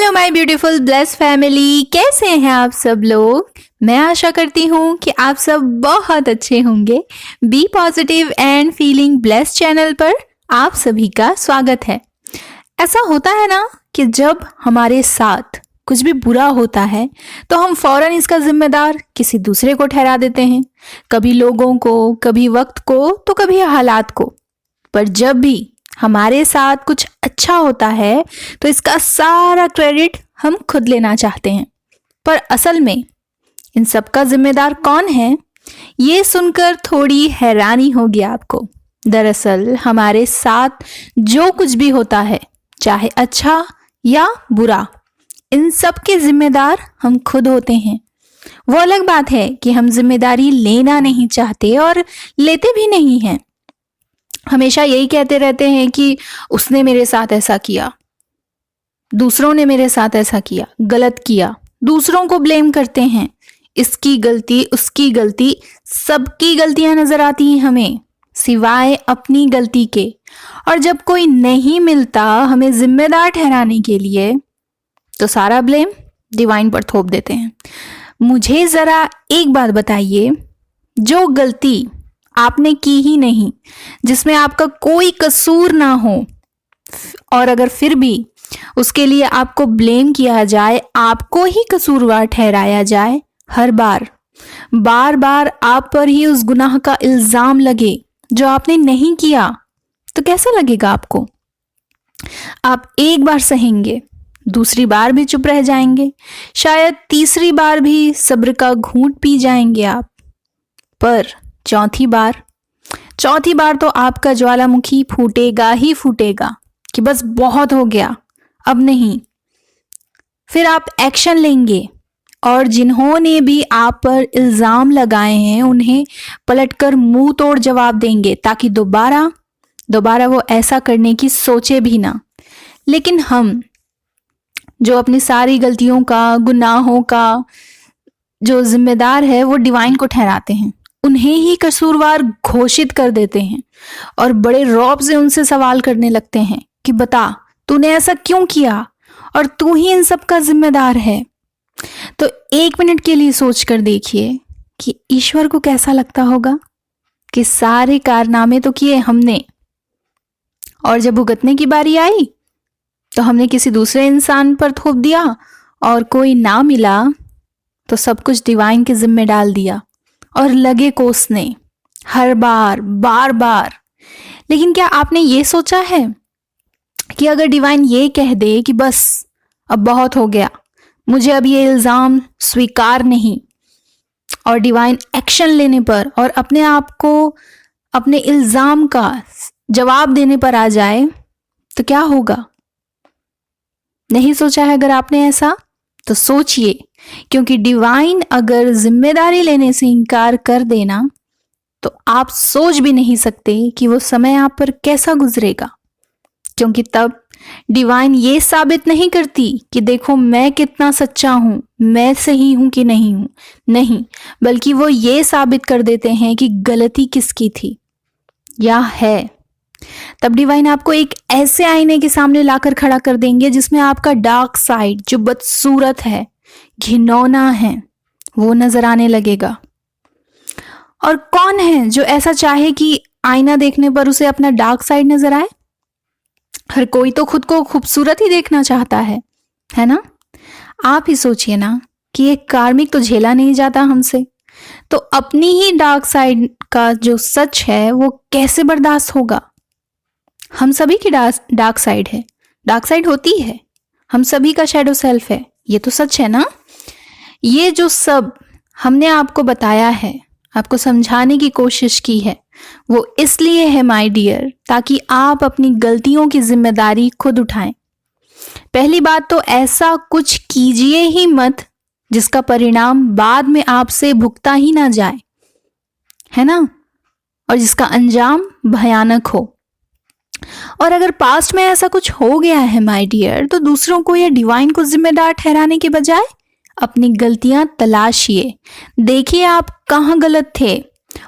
Hello my beautiful blessed family, कैसे हैं आप सब लोग। मैं आशा करती हूँ कि आप सब बहुत अच्छे होंगे। Be positive and feeling blessed channel पर आप सभी का स्वागत है। ऐसा होता है ना कि जब हमारे साथ कुछ भी बुरा होता है तो हम फौरन इसका जिम्मेदार किसी दूसरे को ठहरा देते हैं, कभी लोगों को, कभी वक्त को, तो कभी हालात को। पर जब भी हमारे साथ कुछ अच्छा होता है तो इसका सारा क्रेडिट हम खुद लेना चाहते हैं। पर असल में इन सब का जिम्मेदार कौन है, ये सुनकर थोड़ी हैरानी होगी आपको। दरअसल हमारे साथ जो कुछ भी होता है, चाहे अच्छा या बुरा, इन सब के जिम्मेदार हम खुद होते हैं। वो अलग बात है कि हम जिम्मेदारी लेना नहीं चाहते और लेते भी नहीं हैं। हमेशा यही कहते रहते हैं कि उसने मेरे साथ ऐसा किया, दूसरों ने मेरे साथ ऐसा किया, गलत किया। दूसरों को ब्लेम करते हैं, इसकी गलती, उसकी गलती, सबकी गलतियां नजर आती हैं हमें सिवाय अपनी गलती के। और जब कोई नहीं मिलता हमें जिम्मेदार ठहराने के लिए तो सारा ब्लेम डिवाइन पर थोप देते हैं। मुझे जरा एक बात बताइए, जो गलती आपने की ही नहीं, जिसमें आपका कोई कसूर ना हो, और अगर फिर भी उसके लिए आपको ब्लेम किया जाए, आपको ही कसूरवार ठहराया जाए, हर बार बार बार आप पर ही उस गुनाह का इल्जाम लगे जो आपने नहीं किया, तो कैसा लगेगा आपको। आप एक बार सहेंगे, दूसरी बार भी चुप रह जाएंगे, शायद तीसरी बार भी सब्र का घूंट पी जाएंगे आप। पर चौथी बार तो आपका ज्वालामुखी फूटेगा ही फूटेगा कि बस बहुत हो गया, अब नहीं। फिर आप एक्शन लेंगे और जिन्होंने भी आप पर इल्जाम लगाए हैं उन्हें पलटकर मुंह तोड़ जवाब देंगे, ताकि दोबारा वो ऐसा करने की सोचे भी ना। लेकिन हम जो अपनी सारी गलतियों का, गुनाहों का जो जिम्मेदार है, वो डिवाइन को ठहराते हैं, उन्हें ही कसूरवार घोषित कर देते हैं और बड़े रौब से उनसे सवाल करने लगते हैं कि बता, तूने ऐसा क्यों किया और तू ही इन सब का जिम्मेदार है। तो एक मिनट के लिए सोच कर देखिए कि ईश्वर को कैसा लगता होगा कि सारे कारनामे तो किए हमने, और जब भुगतने की बारी आई तो हमने किसी दूसरे इंसान पर थोप दिया, और कोई ना मिला तो सब कुछ डिवाइन के जिम्मे डाल दिया और लगे कोसने हर बार बार। लेकिन क्या आपने ये सोचा है कि अगर डिवाइन ये कह दे कि बस अब बहुत हो गया, मुझे अब ये इल्जाम स्वीकार नहीं, और डिवाइन एक्शन लेने पर और अपने आप को अपने इल्जाम का जवाब देने पर आ जाए, तो क्या होगा। नहीं सोचा है अगर आपने ऐसा, तो सोचिए, क्योंकि डिवाइन अगर जिम्मेदारी लेने से इनकार कर देना तो आप सोच भी नहीं सकते कि वो समय आप पर कैसा गुजरेगा। क्योंकि तब डिवाइन ये साबित नहीं करती कि देखो मैं कितना सच्चा हूं, मैं सही हूं कि नहीं हूं, नहीं, बल्कि वो ये साबित कर देते हैं कि गलती किसकी थी या है। तब डिवाइन आपको एक ऐसे आईने के सामने लाकर खड़ा कर देंगे जिसमें आपका डार्क साइड, जो बदसूरत है, घिनौना है, वो नजर आने लगेगा। और कौन है जो ऐसा चाहे कि आईना देखने पर उसे अपना डार्क साइड नजर आए। हर कोई तो खुद को खूबसूरत ही देखना चाहता है ना। आप ही सोचिए ना कि एक कार्मिक तो झेला नहीं जाता हमसे, तो अपनी ही डार्क साइड का जो सच है वो कैसे बर्दाश्त होगा। हम सभी की डार्क साइड है, डार्क साइड होती है, हम सभी का शैडो सेल्फ है, ये तो सच है ना। ये जो सब हमने आपको बताया है, आपको समझाने की कोशिश की है, वो इसलिए है माय डियर, ताकि आप अपनी गलतियों की जिम्मेदारी खुद उठाएं। पहली बात तो ऐसा कुछ कीजिए ही मत जिसका परिणाम बाद में आपसे भुगता ही ना जाए, है ना, और जिसका अंजाम भयानक हो। और अगर पास्ट में ऐसा कुछ हो गया है माय डियर, तो दूसरों को या डिवाइन को जिम्मेदार ठहराने के बजाय अपनी गलतियां तलाशिए। देखिए आप कहाँ गलत थे,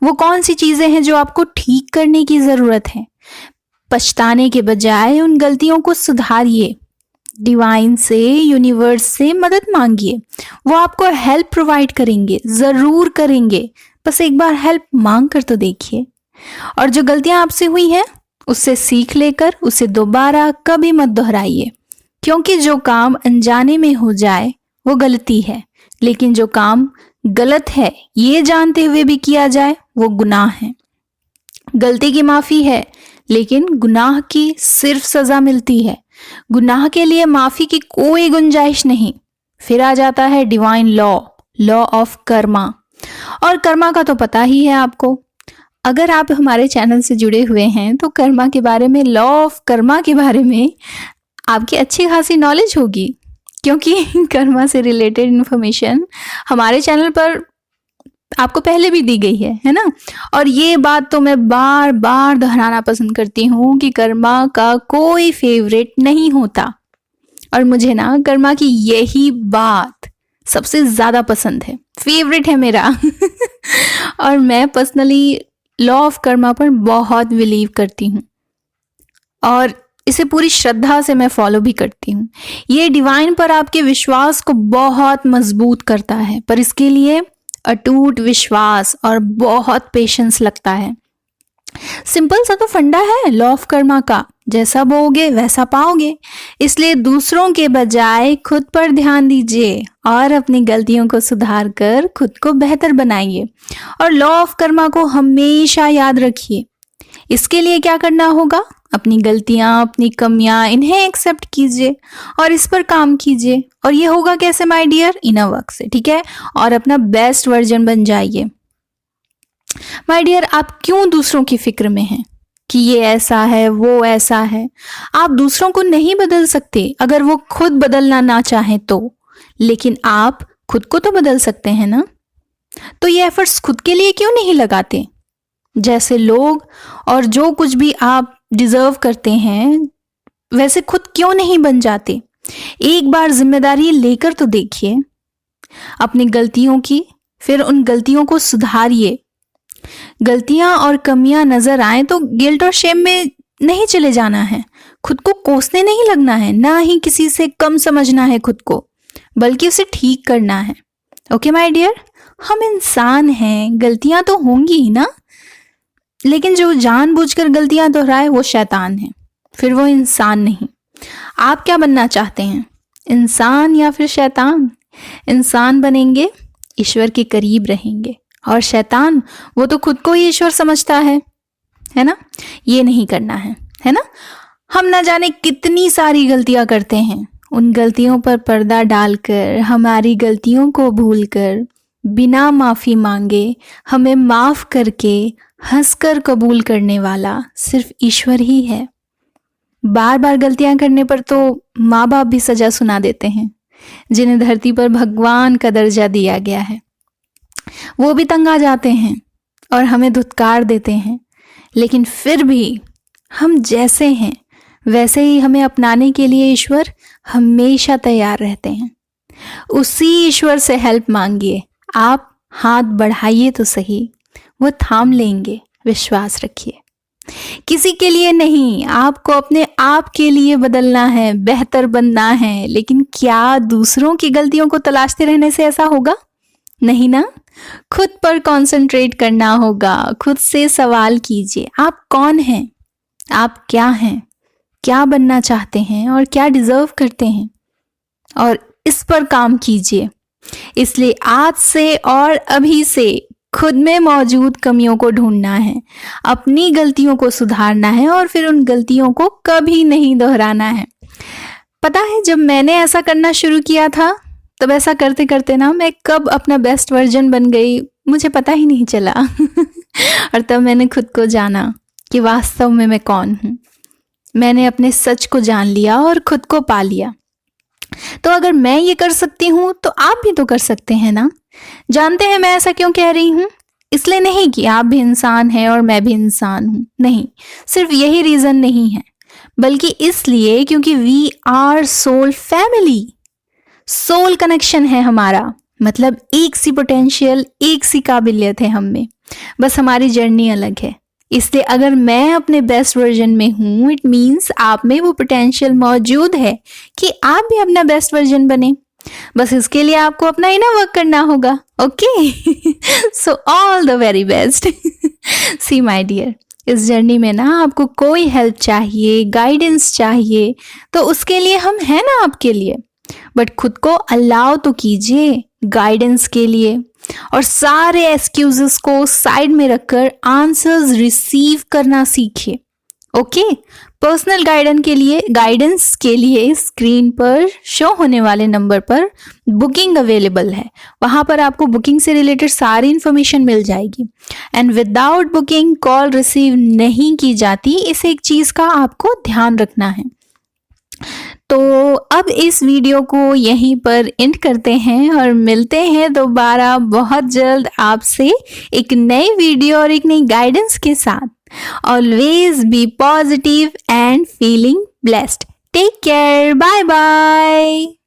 वो कौन सी चीजें हैं जो आपको ठीक करने की जरूरत है। पछताने के बजाय उन गलतियों को सुधारिए। डिवाइन से, यूनिवर्स से मदद मांगिए। वो आपको हेल्प प्रोवाइड करेंगे, जरूर करेंगे। बस एक बार हेल्प मांग कर तो देखिए। और जो गलतियां आपसे हुई हैं उससे सीख लेकर उसे दोबारा कभी मत दोहराइए, क्योंकि जो काम अनजाने में हो जाए वो गलती है, लेकिन जो काम गलत है ये जानते हुए भी किया जाए वो गुनाह है। गलती की माफी है, लेकिन गुनाह की सिर्फ सजा मिलती है। गुनाह के लिए माफी की कोई गुंजाइश नहीं। फिर आ जाता है divine law, law of Karma. और कर्मा का तो पता ही है आपको। अगर आप हमारे चैनल से जुड़े हुए हैं तो कर्मा के बारे में, लॉ ऑफ कर्मा के बारे में आपकी अच्छी खासी नॉलेज होगी, क्योंकि कर्मा से रिलेटेड इंफॉर्मेशन हमारे चैनल पर आपको पहले भी दी गई है ना। और ये बात तो मैं बार बार दोहराना पसंद करती हूँ कि कर्मा का कोई फेवरेट नहीं होता। और मुझे ना कर्मा की यही बात सबसे ज्यादा पसंद है, फेवरेट है मेरा। और मैं पर्सनली लॉ ऑफ कर्मा पर बहुत बिलीव करती हूँ और इसे पूरी श्रद्धा से मैं फॉलो भी करती हूँ। ये डिवाइन पर आपके विश्वास को बहुत मजबूत करता है, पर इसके लिए अटूट विश्वास और बहुत पेशेंस लगता है। सिंपल सा तो फंडा है लॉ ऑफ कर्मा का, जैसा बोओगे वैसा पाओगे। इसलिए दूसरों के बजाय खुद पर ध्यान दीजिए और अपनी गलतियों को सुधार कर खुद को बेहतर बनाइए। और लॉ ऑफ कर्मा को हमेशा याद रखिए। इसके लिए क्या करना होगा? अपनी गलतियां, अपनी कमियां, इन्हें एक्सेप्ट कीजिए और इस पर काम कीजिए। और ये होगा कैसे माय डियर? इनर वर्क से, ठीक है। और अपना बेस्ट वर्जन बन जाइए। माय डियर, आप क्यों दूसरों की फिक्र में हैं कि ये ऐसा है, वो ऐसा है? आप दूसरों को नहीं बदल सकते अगर वो खुद बदलना ना चाहे तो, लेकिन आप खुद को तो बदल सकते हैं ना। तो ये एफर्ट्स खुद के लिए क्यों नहीं लगाते? जैसे लोग और जो कुछ भी आप डिजर्व करते हैं वैसे खुद क्यों नहीं बन जाते? एक बार जिम्मेदारी लेकर तो देखिए अपनी गलतियों की, फिर उन गलतियों को सुधारिए। गलतियां और कमियां नजर आए तो गिल्ट और शेम में नहीं चले जाना है, खुद को कोसने नहीं लगना है, ना ही किसी से कम समझना है खुद को, बल्कि उसे ठीक करना है। ओके माय डियर, हम इंसान हैं, गलतियां तो होंगी ही ना, लेकिन जो जानबूझकर गलतियां दोहराए वो शैतान है, फिर वो इंसान नहीं। आप क्या बनना चाहते हैं, इंसान या फिर शैतान? इंसान बनेंगे, ईश्वर के करीब रहेंगे, और शैतान वो तो खुद को ही ईश्वर समझता है ना। ये नहीं करना है ना। हम ना जाने कितनी सारी गलतियां करते हैं, उन गलतियों पर पर्दा डालकर, हमारी गलतियों को भूलकर, बिना माफी मांगे हमें माफ करके हंसकर कबूल करने वाला सिर्फ ईश्वर ही है। बार बार गलतियां करने पर तो माँ बाप भी सजा सुना देते हैं, जिन्हें धरती पर भगवान का दर्जा दिया गया है। वो भी तंग आ जाते हैं और हमें धुतकार देते हैं, लेकिन फिर भी हम जैसे हैं वैसे ही हमें अपनाने के लिए ईश्वर हमेशा तैयार रहते हैं। उसी ईश्वर से हेल्प मांगिए। आप हाथ बढ़ाइए तो सही, वो थाम लेंगे, विश्वास रखिए। किसी के लिए नहीं, आपको अपने आप के लिए बदलना है, बेहतर बनना है। लेकिन क्या दूसरों की गलतियों को तलाशते रहने से ऐसा होगा? नहीं ना। खुद पर कंसंट्रेट करना होगा। खुद से सवाल कीजिए, आप कौन हैं, आप क्या हैं, क्या बनना चाहते हैं और क्या डिजर्व करते हैं, और इस पर काम कीजिए। इसलिए आज से और अभी से खुद में मौजूद कमियों को ढूंढना है, अपनी गलतियों को सुधारना है और फिर उन गलतियों को कभी नहीं दोहराना है। पता है, जब मैंने ऐसा करना शुरू किया था तब ऐसा करते करते ना मैं कब अपना बेस्ट वर्जन बन गई मुझे पता ही नहीं चला। और तब मैंने खुद को जाना कि वास्तव में मैं कौन हूँ। मैंने अपने सच को जान लिया और खुद को पा लिया। तो अगर मैं ये कर सकती हूँ तो आप भी तो कर सकते हैं ना। जानते हैं मैं ऐसा क्यों कह रही हूँ? इसलिए नहीं कि आप भी इंसान हैं और मैं भी इंसान हूँ, नहीं, सिर्फ यही रीजन नहीं है, बल्कि इसलिए क्योंकि we are soul family. Soul connection है हमारा, मतलब एक सी पोटेंशियल, एक सी काबिलियत है हम में, बस हमारी जर्नी अलग है। इसलिए अगर मैं अपने बेस्ट वर्जन में हूँ, इट मीन्स आप में वो पोटेंशियल मौजूद है कि आप भी अपना बेस्ट वर्जन बने। बस इसके लिए आपको अपना इनर वर्क करना होगा। Okay, so all the very best. See my dear, इस जर्नी में ना आपको कोई हेल्प चाहिए, गाइडेंस चाहिए, तो उसके लिए हम हैं ना आपके लिए। बट खुद को अलाउ तो कीजिए गाइडेंस के लिए, और सारे एक्सक्यूजेस को साइड में रखकर आंसर्स रिसीव करना सीखिए। ओके, पर्सनल गाइडेंस के लिए स्क्रीन पर शो होने वाले नंबर पर बुकिंग अवेलेबल है। वहां पर आपको बुकिंग से रिलेटेड सारी इंफॉर्मेशन मिल जाएगी। And without booking call receive नहीं की जाती, इस एक चीज का आपको ध्यान रखना है। तो अब इस वीडियो को यहीं पर एंड करते हैं और मिलते हैं दोबारा बहुत जल्द आपसे एक नई वीडियो और एक नई गाइडेंस के साथ। Always be positive and feeling blessed. Take care, bye bye.